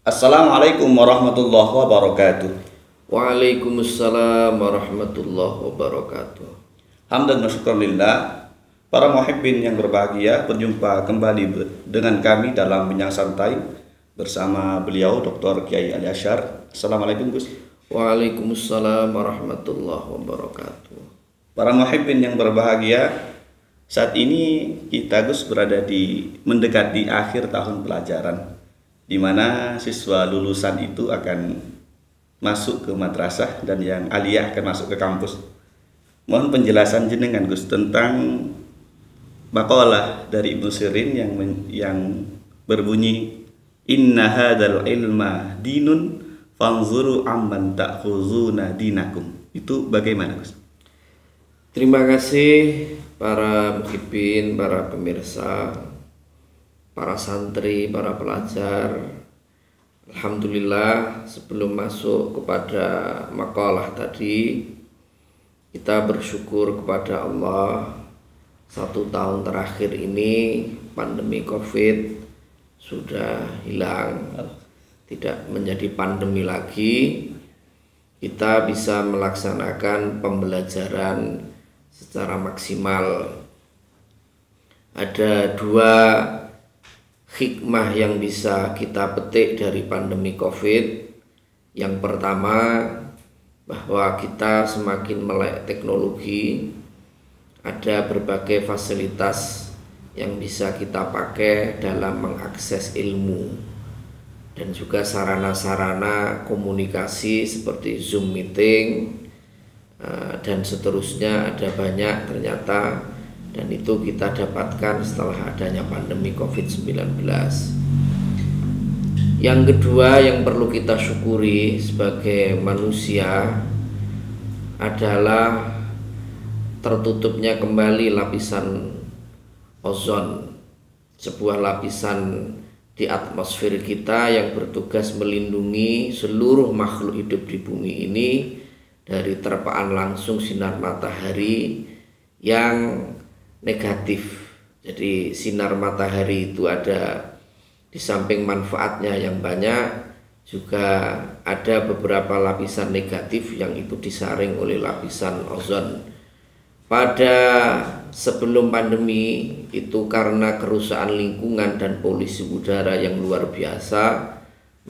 Assalamualaikum warahmatullahi wabarakatuh. Waalaikumsalam warahmatullahi wabarakatuh. Hamdan wa syukurillah. Para muhibbin yang berbahagia, berjumpa kembali dengan kami dalam Bincang Santai bersama beliau Dr. Kiai Ali Asyar. Assalamualaikum Gus. Waalaikumsalam warahmatullahi wabarakatuh. Para muhibbin yang berbahagia, saat ini kita Gus berada mendekati akhir tahun pelajaran, di mana siswa lulusan itu akan masuk ke madrasah dan yang aliyah akan masuk ke kampus. Mohon penjelasan jenengan Gus tentang makalah dari Ibnu Sirin yang berbunyi inna hadzal ilma dinun fanzuru amman ta'khuzuna dinakum. Itu bagaimana Gus? Terima kasih para muhibbin, para pemirsa, para santri, para pelajar. Alhamdulillah, sebelum masuk kepada makalah tadi, kita bersyukur kepada Allah. 1 tahun terakhir ini pandemi COVID sudah hilang, tidak menjadi pandemi lagi. Kita bisa melaksanakan pembelajaran secara maksimal. Ada 2 hikmah yang bisa kita petik dari pandemi COVID. Yang pertama, bahwa kita semakin melek teknologi. Ada berbagai fasilitas yang bisa kita pakai dalam mengakses ilmu, dan juga sarana-sarana komunikasi seperti Zoom meeting dan seterusnya. Ada banyak ternyata, dan itu kita dapatkan setelah adanya pandemi COVID-19. Yang kedua yang perlu kita syukuri sebagai manusia adalah tertutupnya kembali lapisan ozon, sebuah lapisan di atmosfer kita yang bertugas melindungi seluruh makhluk hidup di bumi ini dari terpaan langsung sinar matahari yang negatif. Jadi sinar matahari itu ada, di samping manfaatnya yang banyak, juga ada beberapa lapisan negatif yang itu disaring oleh lapisan ozon. Pada sebelum pandemi itu, karena kerusakan lingkungan dan polusi udara yang luar biasa,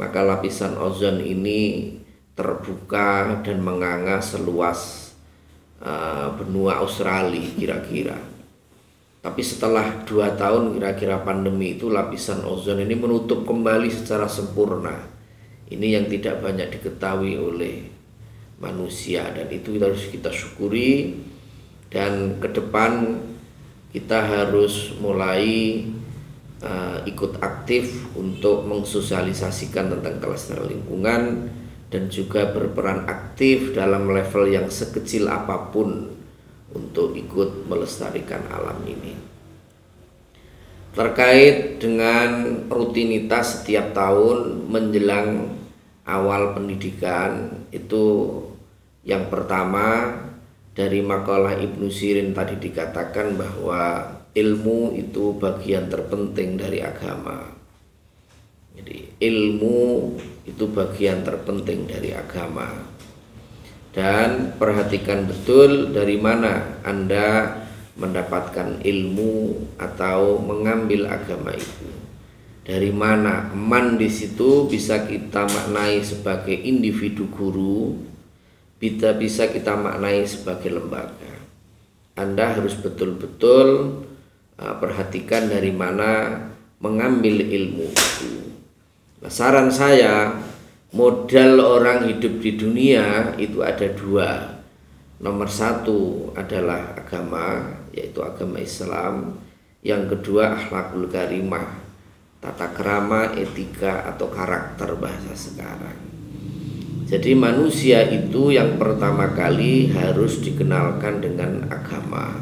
maka lapisan ozon ini terbuka dan menganga seluas benua Australia kira-kira. Tapi setelah 2 tahun kira-kira pandemi itu, lapisan ozon ini menutup kembali secara sempurna. Ini yang tidak banyak diketahui oleh manusia, dan itu harus kita syukuri. Dan ke depan kita harus mulai ikut aktif untuk mensosialisasikan tentang kelestarian lingkungan, dan juga berperan aktif dalam level yang sekecil apapun untuk ikut melestarikan alam ini. Terkait dengan rutinitas setiap tahun menjelang awal pendidikan, itu yang pertama, dari makalah Ibnu Sirin tadi dikatakan bahwa ilmu itu bagian terpenting dari agama. Jadi ilmu itu bagian terpenting dari agama. Dan perhatikan betul dari mana Anda mendapatkan ilmu atau mengambil agama itu. Dari mana? Man di situ bisa kita maknai sebagai individu guru, bisa kita maknai sebagai lembaga. Anda harus betul-betul perhatikan dari mana mengambil ilmu itu. Nah, saran saya, modal orang hidup di dunia itu ada 2. Nomor 1 adalah agama, yaitu agama Islam. Yang kedua akhlakul karimah, tata krama, etika atau karakter bahasa sekarang. Jadi manusia itu yang pertama kali harus dikenalkan dengan agama.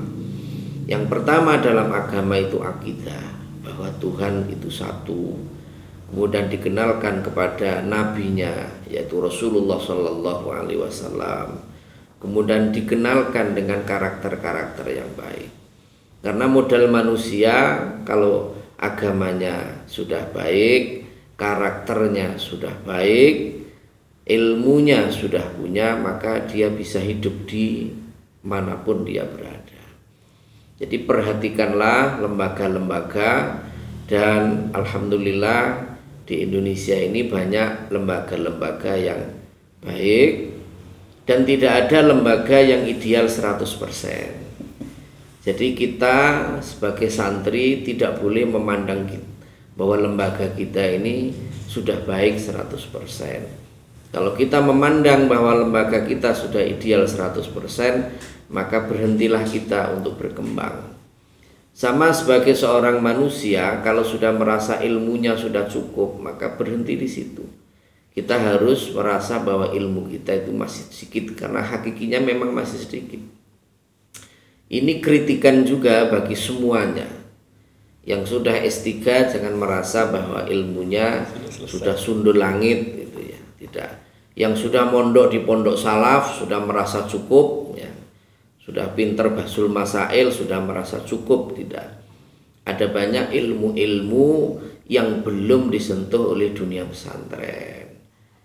Yang pertama dalam agama itu akidah, bahwa Tuhan itu satu. Kemudian dikenalkan kepada nabinya, yaitu Rasulullah Shallallahu Alaihi Wasallam. Kemudian dikenalkan dengan karakter-karakter yang baik. Karena modal manusia kalau agamanya sudah baik, karakternya sudah baik, ilmunya sudah punya, maka dia bisa hidup di manapun dia berada. Jadi perhatikanlah lembaga-lembaga, dan alhamdulillah di Indonesia ini banyak lembaga-lembaga yang baik, dan tidak ada lembaga yang ideal 100%. Jadi kita sebagai santri tidak boleh memandang bahwa lembaga kita ini sudah baik 100%. Kalau kita memandang bahwa lembaga kita sudah ideal 100%, maka berhentilah kita untuk berkembang. Sama sebagai seorang manusia, kalau sudah merasa ilmunya sudah cukup, maka berhenti di situ. Kita harus merasa bahwa ilmu kita itu masih sedikit, karena hakikinya memang masih sedikit. Ini kritikan juga bagi semuanya. Yang sudah S3 jangan merasa bahwa ilmunya sudah sundul langit gitu ya. Tidak. Yang sudah mondok di pondok salaf sudah merasa cukup ya. Sudah pinter bahsul masail sudah merasa cukup, tidak. Ada banyak ilmu-ilmu yang belum disentuh oleh dunia pesantren.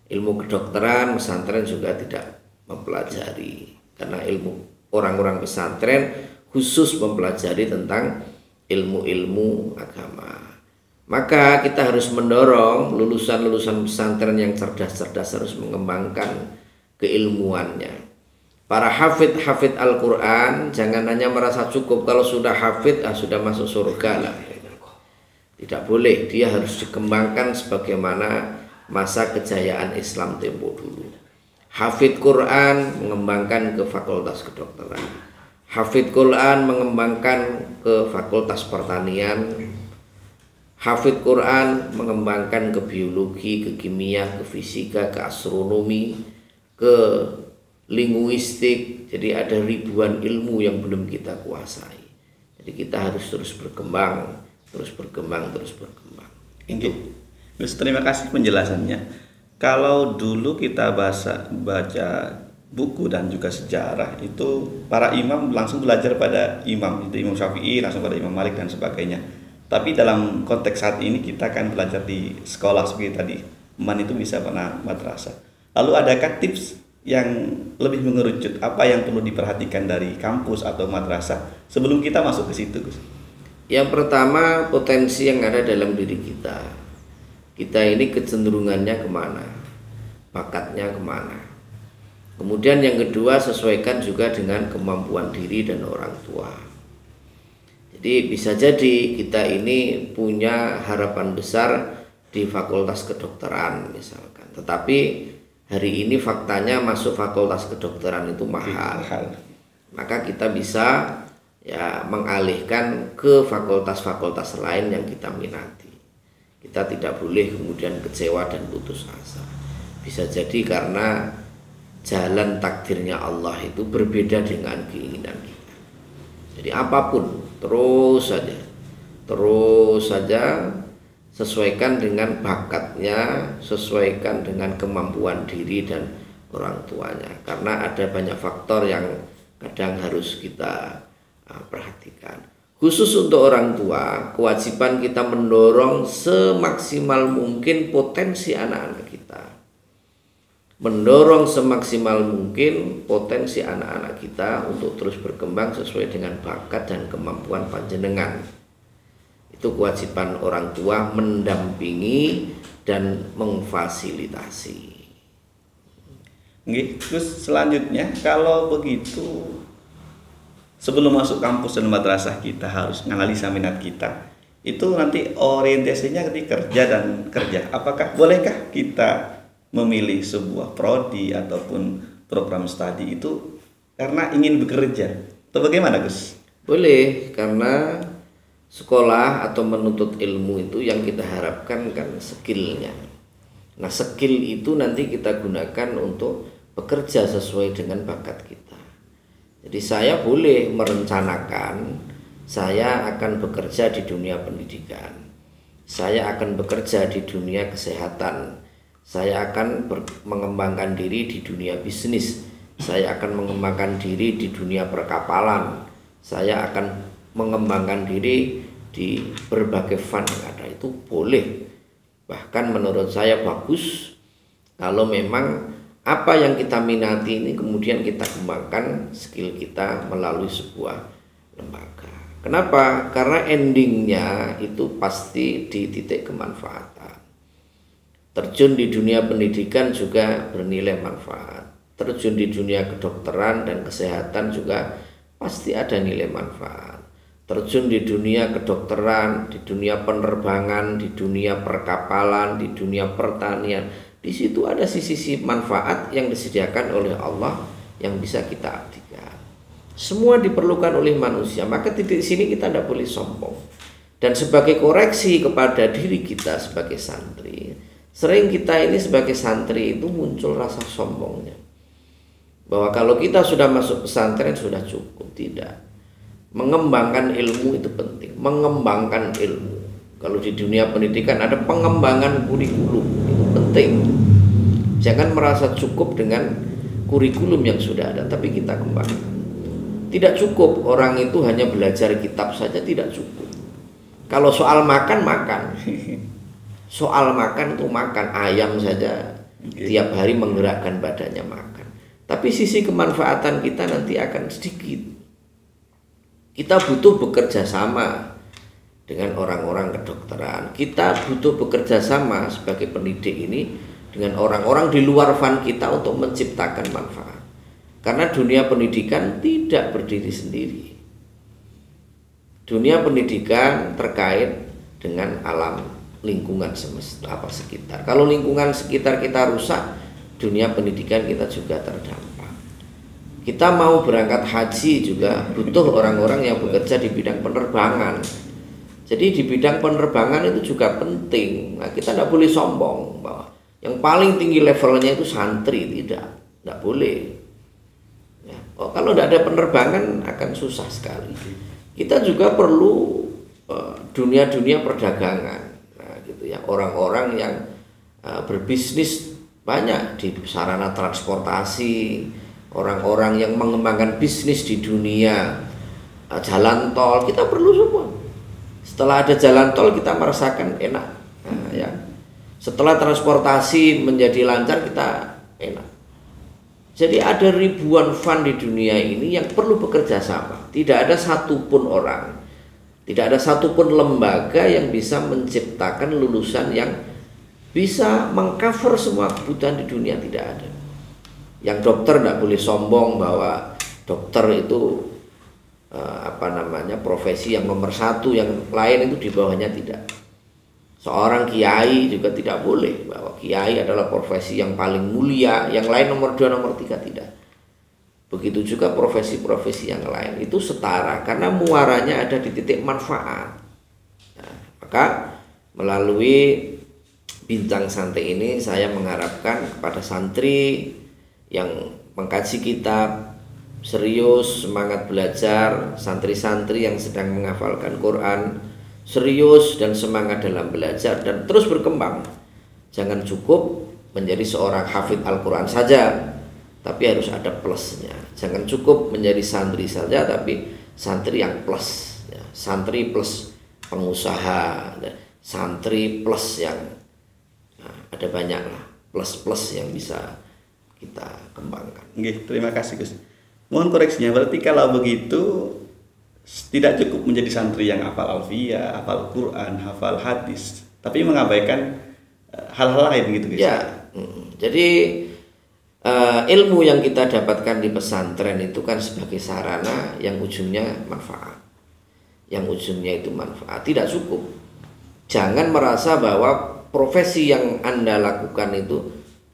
Ilmu kedokteran pesantren juga tidak mempelajari, karena ilmu orang-orang pesantren khusus mempelajari tentang ilmu-ilmu agama. Maka kita harus mendorong lulusan-lulusan pesantren yang cerdas-cerdas harus mengembangkan keilmuannya. Para hafid Al-Quran jangan hanya merasa cukup kalau sudah hafid sudah masuk surga lah. Tidak boleh, dia harus dikembangkan sebagaimana masa kejayaan Islam tempo dulu. Hafid Quran mengembangkan ke fakultas kedokteran, hafid Quran mengembangkan ke fakultas pertanian, hafid Quran mengembangkan ke biologi, ke kimia, ke fisika, ke astronomi, ke linguistik. Jadi ada ribuan ilmu yang belum kita kuasai. Jadi kita harus terus berkembang, terus berkembang, terus berkembang. Oke. Gus, terima kasih penjelasannya. Kalau dulu kita baca buku dan juga sejarah, itu para imam langsung belajar pada imam, itu Imam Syafi'i langsung pada Imam Malik dan sebagainya. Tapi dalam konteks saat ini kita akan belajar di sekolah seperti tadi, man itu bisa pada madrasah. Lalu adakah tips yang lebih mengerucut, apa yang perlu diperhatikan dari kampus atau madrasah sebelum kita masuk ke situ, Gus? Yang pertama, potensi yang ada dalam diri kita. Kita ini kecenderungannya kemana, bakatnya kemana. Kemudian yang kedua, sesuaikan juga dengan kemampuan diri dan orang tua. Jadi bisa jadi kita ini punya harapan besar di fakultas kedokteran misalkan, tetapi hari ini faktanya masuk fakultas kedokteran itu mahal. Maka kita bisa ya mengalihkan ke fakultas-fakultas lain yang kita minati. Kita tidak boleh kemudian kecewa dan putus asa. Bisa jadi karena jalan takdirnya Allah itu berbeda dengan keinginan kita. Jadi apapun terus saja sesuaikan dengan bakatnya, sesuaikan dengan kemampuan diri dan orang tuanya. Karena ada banyak faktor yang kadang harus kita perhatikan. Khusus untuk orang tua, kewajiban kita mendorong semaksimal mungkin potensi anak-anak kita. Mendorong semaksimal mungkin potensi anak-anak kita untuk terus berkembang sesuai dengan bakat dan kemampuan panjenengan. Itu kewajiban orang tua, mendampingi dan memfasilitasi. Terus selanjutnya, kalau begitu sebelum masuk kampus dan madrasah kita harus menganalisa minat kita. Itu nanti orientasinya ketika kerja dan kerja. Bolehkah kita memilih sebuah prodi ataupun program studi itu karena ingin bekerja? Atau bagaimana, Gus? Boleh, karena sekolah atau menuntut ilmu itu yang kita harapkan kan skillnya. Nah, skill itu nanti kita gunakan untuk bekerja sesuai dengan bakat kita. Jadi saya boleh merencanakan saya akan bekerja di dunia pendidikan, saya akan bekerja di dunia kesehatan, saya akan mengembangkan diri di dunia bisnis, saya akan mengembangkan diri di dunia perkapalan, saya akan mengembangkan diri di berbagai fund yang ada. Itu boleh. Bahkan menurut saya bagus kalau memang apa yang kita minati ini kemudian kita kembangkan skill kita melalui sebuah lembaga. Kenapa? Karena endingnya itu pasti di titik kemanfaatan. Terjun di dunia pendidikan juga bernilai manfaat. Terjun di dunia kedokteran dan kesehatan juga pasti ada nilai manfaat. Terjun di dunia kedokteran, di dunia penerbangan, di dunia perkapalan, di dunia pertanian, di situ ada sisi-sisi manfaat yang disediakan oleh Allah yang bisa kita abdikan. Semua diperlukan oleh manusia, maka titik sini kita tidak boleh sombong. Dan sebagai koreksi kepada diri kita sebagai santri, sering kita ini sebagai santri itu muncul rasa sombongnya. Bahwa kalau kita sudah masuk pesantren sudah cukup, tidak. Mengembangkan ilmu itu penting, mengembangkan ilmu. Kalau di dunia pendidikan ada pengembangan kurikulum, itu penting. Jangan merasa cukup dengan kurikulum yang sudah ada, tapi kita kembangkan. Tidak cukup orang itu hanya belajar kitab saja, tidak cukup. Kalau soal makan, makan. Soal makan itu makan, ayam saja tiap hari menggerakkan badannya makan. Tapi sisi kemanfaatan kita nanti akan sedikit. Kita butuh bekerja sama dengan orang-orang kedokteran. Kita butuh bekerja sama sebagai pendidik ini dengan orang-orang di luar fan kita untuk menciptakan manfaat. Karena dunia pendidikan tidak berdiri sendiri. Dunia pendidikan terkait dengan alam lingkungan semesta apa sekitar. Kalau lingkungan sekitar kita rusak, dunia pendidikan kita juga terdampak. Kita mau berangkat haji juga butuh orang-orang yang bekerja di bidang penerbangan. Jadi di bidang penerbangan itu juga penting. Nah, kita tidak boleh sombong bahwa yang paling tinggi levelnya itu santri, tidak boleh. Ya, kalau tidak ada penerbangan akan susah sekali. Kita juga perlu dunia-dunia perdagangan, nah, gitu ya. Orang-orang yang berbisnis banyak di sarana transportasi. Orang-orang yang mengembangkan bisnis di dunia jalan tol, kita perlu semua. Setelah ada jalan tol kita merasakan enak, nah, ya. Setelah transportasi menjadi lancar kita enak. Jadi ada ribuan fund di dunia ini yang perlu bekerja sama. Tidak ada satupun orang, tidak ada satupun lembaga yang bisa menciptakan lulusan yang bisa mengcover semua kebutuhan di dunia, tidak ada. Yang dokter tidak boleh sombong bahwa dokter itu profesi yang nomor satu, yang lain itu di bawahnya, tidak. Seorang kiai juga tidak boleh bahwa kiai adalah profesi yang paling mulia, yang lain nomor 2, nomor 3, tidak. Begitu juga profesi-profesi yang lain itu setara karena muaranya ada di titik manfaat. Nah, maka melalui bincang santai ini saya mengharapkan kepada santri yang mengkaji kitab, serius, semangat belajar, santri-santri yang sedang menghafalkan Quran, serius dan semangat dalam belajar dan terus berkembang. Jangan cukup menjadi seorang hafid Al-Quran saja, tapi harus ada plusnya. Jangan cukup menjadi santri saja, tapi santri yang plus, ya. Santri plus pengusaha, santri plus yang ada banyak lah, plus-plus yang bisa kita kembangkan. Oke, terima kasih Gus. Mohon koreksinya, berarti kalau begitu tidak cukup menjadi santri yang hafal alfiyah, hafal Quran, hafal hadis, tapi mengabaikan hal-hal lain gitu Gus. Ya, jadi ilmu yang kita dapatkan di pesantren itu kan sebagai sarana yang ujungnya manfaat. Yang ujungnya itu manfaat, tidak cukup. Jangan merasa bahwa profesi yang Anda lakukan itu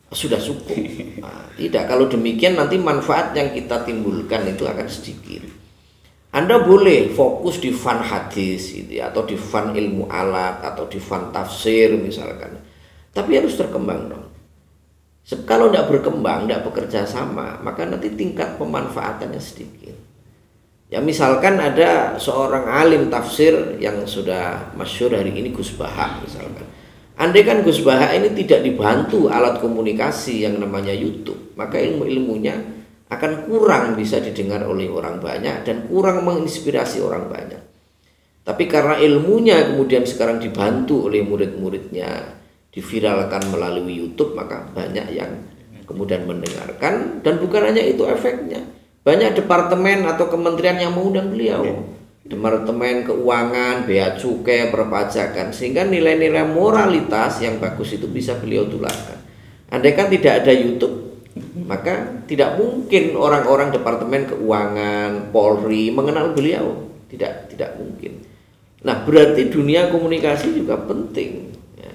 sudah cukup. Nah, tidak, kalau demikian nanti manfaat yang kita timbulkan itu akan sedikit. Anda boleh fokus di fan hadis gitu ya, atau di fan ilmu alat, atau di fan tafsir misalkan. Tapi harus berkembang dong. Kalau tidak berkembang, tidak bekerja sama, maka nanti tingkat pemanfaatannya sedikit. Ya misalkan ada seorang alim tafsir yang sudah masyhur hari ini, Gus Baha misalkan. Andai kan Gus Baha ini tidak dibantu alat komunikasi yang namanya YouTube, maka ilmu-ilmunya akan kurang bisa didengar oleh orang banyak dan kurang menginspirasi orang banyak. Tapi karena ilmunya kemudian sekarang dibantu oleh murid-muridnya, diviralkan melalui YouTube, maka banyak yang kemudian mendengarkan. Dan bukan hanya itu efeknya, banyak departemen atau kementerian yang mengundang beliau, Departemen Keuangan, Bea Cukai, Perpajakan, sehingga nilai-nilai moralitas yang bagus itu bisa beliau tularkan. Andai kan tidak ada YouTube, maka tidak mungkin orang-orang Departemen Keuangan, Polri mengenal beliau, tidak mungkin. Nah, berarti dunia komunikasi juga penting. Ya.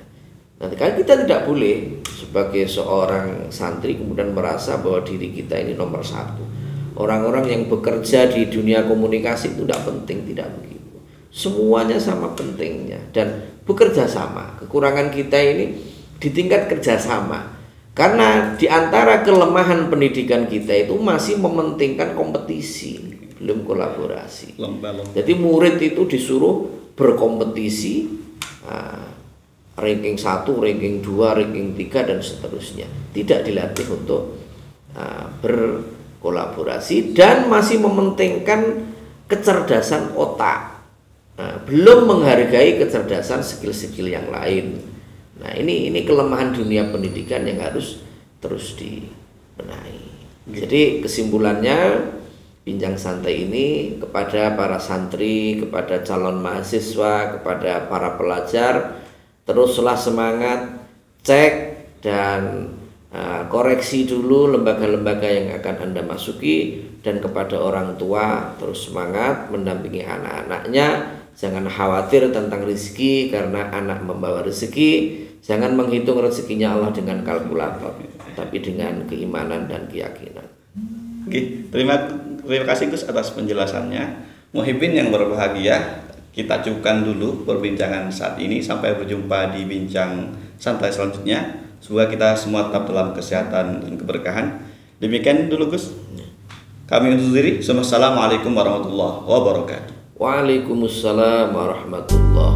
Nanti kan kita tidak boleh sebagai seorang santri kemudian merasa bahwa diri kita ini nomor satu. Orang-orang yang bekerja di dunia komunikasi itu tidak penting, tidak begitu. Semuanya sama pentingnya dan bekerja sama. Kekurangan kita ini di tingkat kerjasama. Karena di antara kelemahan pendidikan kita itu masih mementingkan kompetisi, belum kolaborasi. Jadi murid itu disuruh berkompetisi, ranking 1, ranking 2, ranking 3 dan seterusnya. Tidak dilatih untuk berkolaborasi dan masih mementingkan kecerdasan otak. Belum menghargai kecerdasan skill-skill yang lain. Nah, ini kelemahan dunia pendidikan yang harus terus dibenahi. Jadi kesimpulannya, Bincang Santai ini kepada para santri, kepada calon mahasiswa, kepada para pelajar, teruslah semangat, cek dan koreksi dulu lembaga-lembaga yang akan Anda masuki, dan kepada orang tua terus semangat mendampingi anak-anaknya. Jangan khawatir tentang rezeki karena anak membawa rezeki. Jangan menghitung rezekinya Allah dengan kalkulator, tapi dengan keimanan dan keyakinan. Oke, terima kasih Gus atas penjelasannya. Muhibbin yang berbahagia, kita cukupkan dulu perbincangan saat ini. Sampai berjumpa di Bincang Santai selanjutnya. Semoga kita semua tetap dalam kesehatan dan keberkahan. Demikian dulu Gus. Kami undur diri. Assalamualaikum warahmatullahi wabarakatuh. Waalaikumsalam warahmatullahi